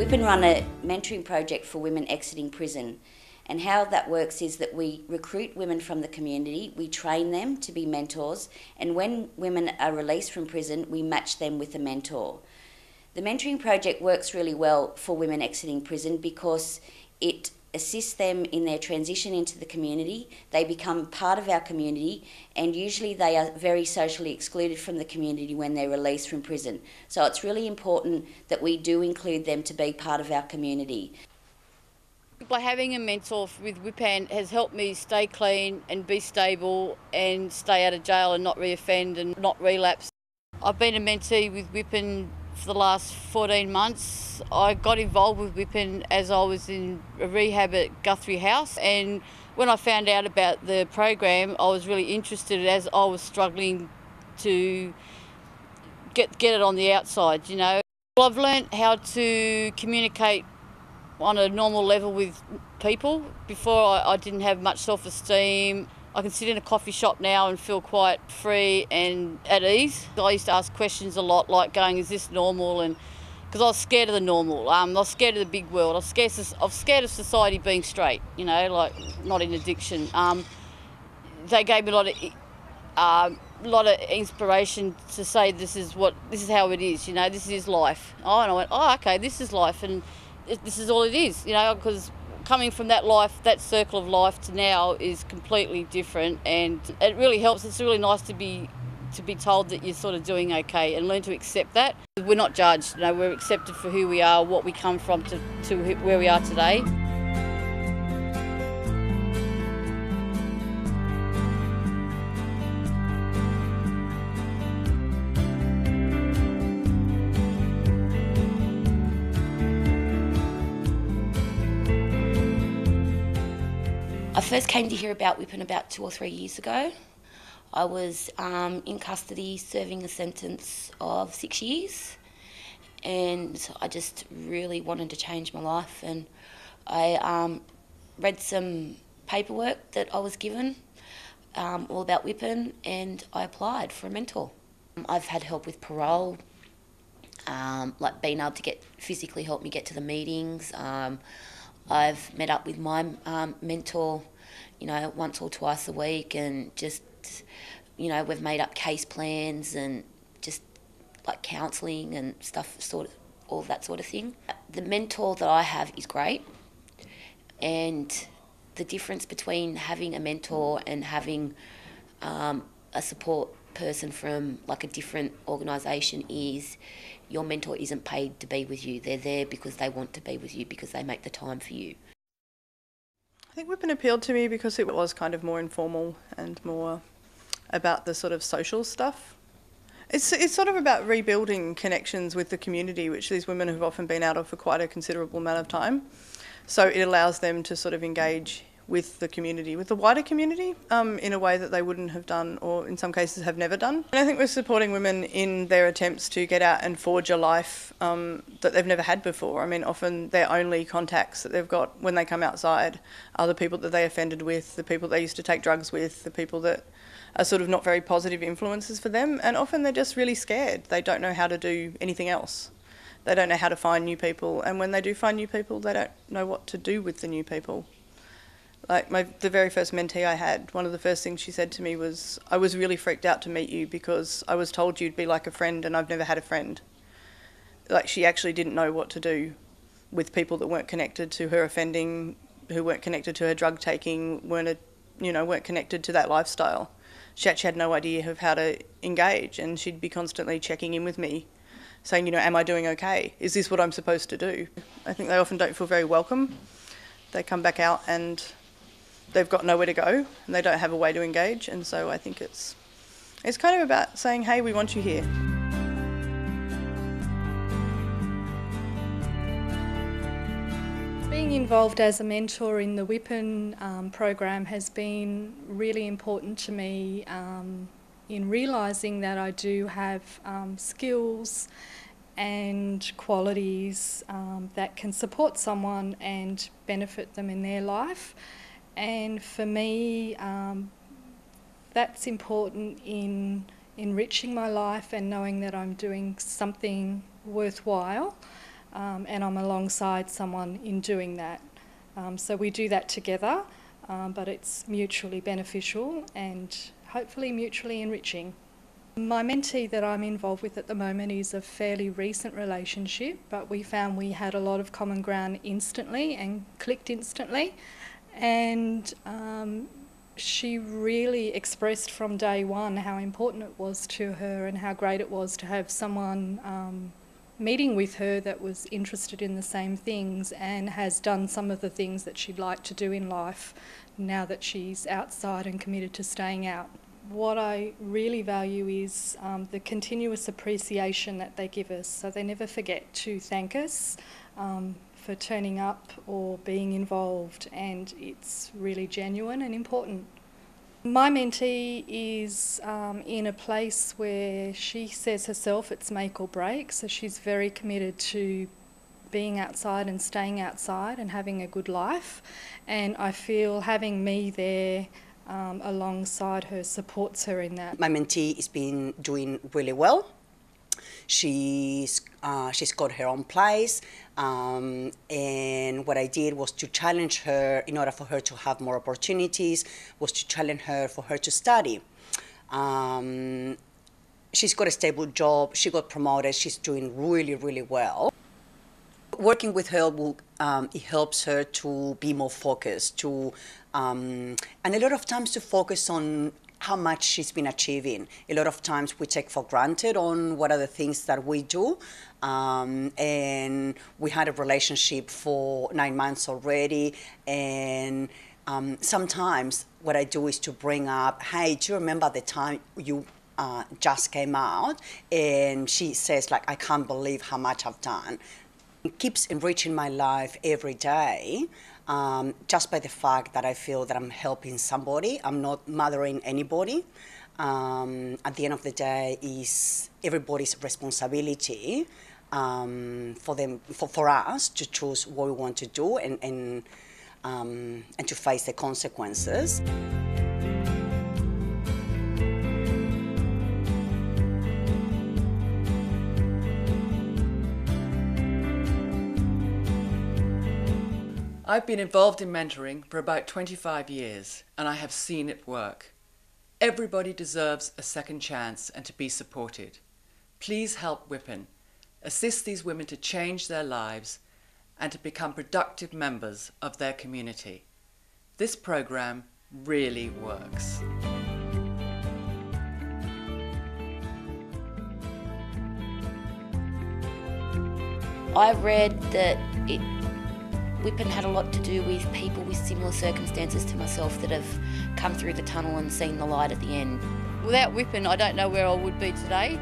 WIPAN run a mentoring project for women exiting prison, and how that works is that we recruit women from the community, we train them to be mentors, and when women are released from prison, we match them with a mentor. The mentoring project works really well for women exiting prison because it assists them in their transition into the community. They become part of our community, and usually they are very socially excluded from the community when they're released from prison. So it's really important that we do include them to be part of our community. By having a mentor with WIPAN has helped me stay clean and be stable and stay out of jail and not reoffend and not relapse. I've been a mentee with WIPAN for the last 14 months. I got involved with WIPAN as I was in a rehab at Guthrie House, and when I found out about the program I was really interested as I was struggling to get it on the outside, you know. Well, I've learnt how to communicate on a normal level with people. Before I didn't have much self-esteem. I can sit in a coffee shop now and feel quite free and at ease. I used to ask questions a lot, like going, is this normal? And because I was scared of the normal. I was scared of the big world. I was scared of society being straight, you know, like not in addiction. They gave me a lot of inspiration to say this is how it is, you know, this is life. Oh, and I went, oh, okay, this is life, and this is all it is, you know, because coming from that life, that circle of life to now is completely different, and it really helps. It's really nice to be told that you're sort of doing okay and learn to accept that. We're not judged, you know, we're accepted for who we are, what we come from to where we are today. I first came to hear about WIPAN about 2 or 3 years ago. I was in custody serving a sentence of 6 years, and I just really wanted to change my life, and I read some paperwork that I was given all about WIPAN, and I applied for a mentor. I've had help with parole, like being able to physically help me get to the meetings. I've met up with my mentor, you know, once or twice a week, and just, you know, we've made up case plans and just like counselling and stuff, sort of all that sort of thing. The mentor that I have is great, and the difference between having a mentor and having a support person from like a different organisation is your mentor isn't paid to be with you. They're there because they want to be with you, because they make the time for you. I think WIPAN appealed to me because it was kind of more informal and more about the sort of social stuff. It's sort of about rebuilding connections with the community, which these women have often been out of for quite a considerable amount of time. So it allows them to sort of engage with the community, with the wider community, in a way that they wouldn't have done, or in some cases have never done. And I think we're supporting women in their attempts to get out and forge a life that they've never had before. I mean, often their only contacts that they've got when they come outside are the people that they offended with, the people they used to take drugs with, the people that are sort of not very positive influences for them, and often they're just really scared. They don't know how to do anything else. They don't know how to find new people, and when they do find new people, they don't know what to do with the new people. Like the very first mentee I had, one of the first things she said to me was, I was really freaked out to meet you because I was told you'd be like a friend and I've never had a friend. Like, she actually didn't know what to do with people that weren't connected to her offending, who weren't connected to her drug taking, weren't connected to that lifestyle. She actually had no idea of how to engage, and she'd be constantly checking in with me, saying, you know, am I doing okay? Is this what I'm supposed to do? I think they often don't feel very welcome. They come back out and they've got nowhere to go and they don't have a way to engage, and so I think it's kind of about saying, hey, we want you here. Being involved as a mentor in the WIPAN program has been really important to me in realising that I do have skills and qualities that can support someone and benefit them in their life. And for me, that's important in enriching my life and knowing that I'm doing something worthwhile. and I'm alongside someone in doing that. So we do that together, but it's mutually beneficial and hopefully mutually enriching. My mentee that I'm involved with at the moment is a fairly recent relationship, but we found we had a lot of common ground instantly and clicked instantly. And she really expressed from day one how important it was to her and how great it was to have someone meeting with her that was interested in the same things and has done some of the things that she'd like to do in life now that she's outside and committed to staying out. What I really value is the continuous appreciation that they give us. So they never forget to thank us for turning up or being involved, and it's really genuine and important. My mentee is in a place where she says herself it's make or break, so she's very committed to being outside and staying outside and having a good life, and I feel having me there alongside her supports her in that. My mentee has been doing really well. She's got her own place, and what I did was to challenge her in order for her to have more opportunities, was to challenge her for her to study. She's got a stable job, she got promoted, she's doing really, really well. Working with her it helps her to be more focused, and a lot of times to focus on how much she's been achieving. A lot of times we take for granted on what are the things that we do, and we had a relationship for 9 months already, and sometimes what I do is to bring up, hey, do you remember the time you just came out? And she says, like, I can't believe how much I've done. It keeps enriching my life every day, just by the fact that I feel that I'm helping somebody. I'm not mothering anybody. At the end of the day, it's everybody's responsibility for us to choose what we want to do and to face the consequences. I've been involved in mentoring for about 25 years, and I have seen it work. Everybody deserves a second chance and to be supported. Please help WIPAN. Assist these women to change their lives and to become productive members of their community. This program really works. I've read that WIPAN had a lot to do with people with similar circumstances to myself that have come through the tunnel and seen the light at the end. Without WIPAN, I don't know where I would be today.